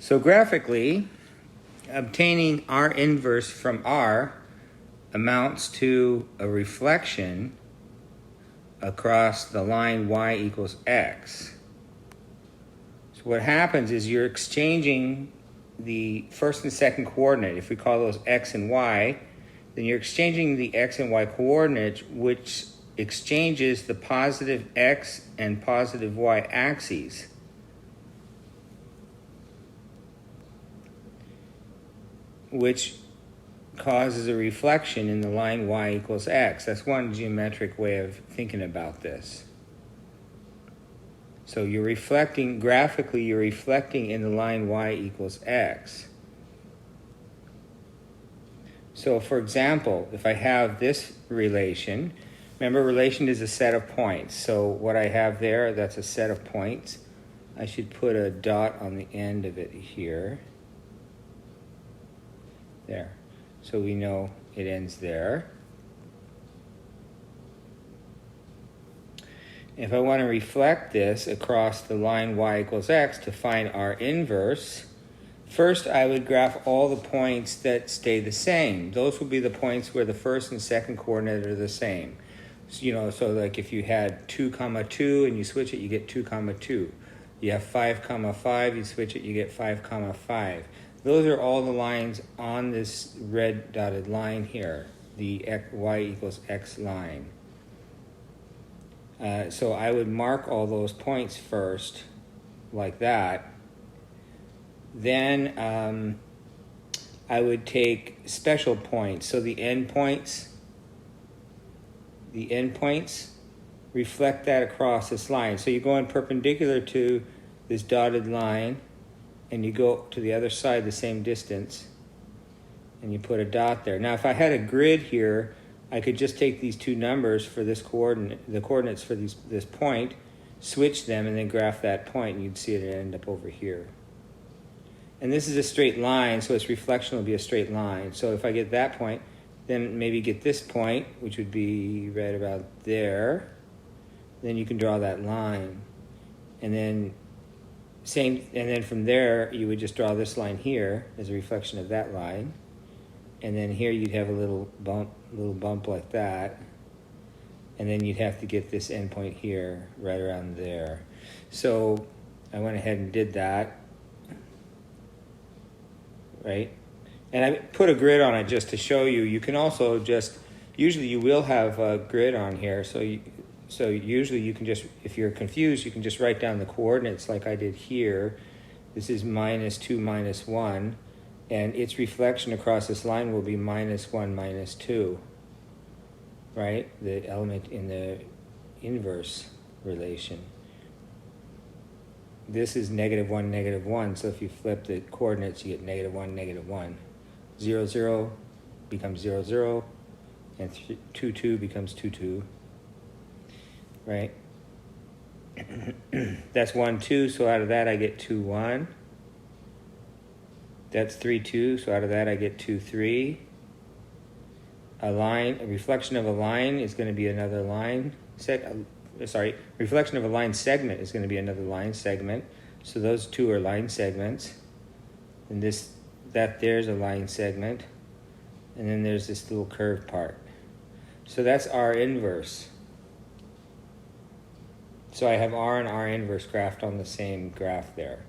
So graphically, obtaining R inverse from R amounts to a reflection across the line y equals x. So what happens is you're exchanging the first and second coordinate. If we call those x and y, then you're exchanging the x and y coordinates, which exchanges the positive x and positive y axes. Which causes a reflection in the line y equals x. That's one geometric way of thinking about this. So you're reflecting, graphically, you're reflecting in the line y equals x. So for example, if I have this relation, remember relation is a set of points. So what I have there, that's a set of points. I should put a dot on the end of it here. There. So we know it ends there. If I want to reflect this across the line y equals x to find R inverse, first I would graph all the points that stay the same. Those would be the points where the first and second coordinate are the same. So, so like if you had 2, 2 and you switch it, you get 2, 2. You have 5, 5, you switch it, you get 5, 5. Those are all the lines on this red dotted line here, the y equals x line. So I would mark all those points first, like that. Then I would take special points. So the endpoints reflect that across this line. So you're going perpendicular to this dotted line, and you go to the other side the same distance, and you put a dot there. Now, if I had a grid here, I could just take these two numbers for this coordinate, the coordinates for this point, switch them, and then graph that point, and you'd see it end up over here. And this is a straight line, so its reflection will be a straight line. So if I get that point, then maybe get this point, which would be right about there. Then you can draw that line. And then from there, you would just draw this line here as a reflection of that line. And then here you'd have a little bump like that. And then you'd have to get this endpoint here, right around there. So I went ahead and did that, right? And I put a grid on it just to show you. You can also just, usually you will have a grid on here, so usually you can just, if you're confused, you can just write down the coordinates like I did here. This is -2, -1, and its reflection across this line will be -1, -2, right? The element in the inverse relation. This is -1, -1, so if you flip the coordinates, you get -1, -1. 0, 0 becomes 0, 0, and 2, 2 becomes 2, 2. Right? That's 1, 2, so out of that I get 2, 1. That's 3, 2, so out of that I get 2, 3. A reflection of a line is going to be another line. Reflection of a line segment is going to be another line segment. So those two are line segments. And there's a line segment. And then there's this little curved part. So that's R inverse. So I have R and R inverse graphed on the same graph there.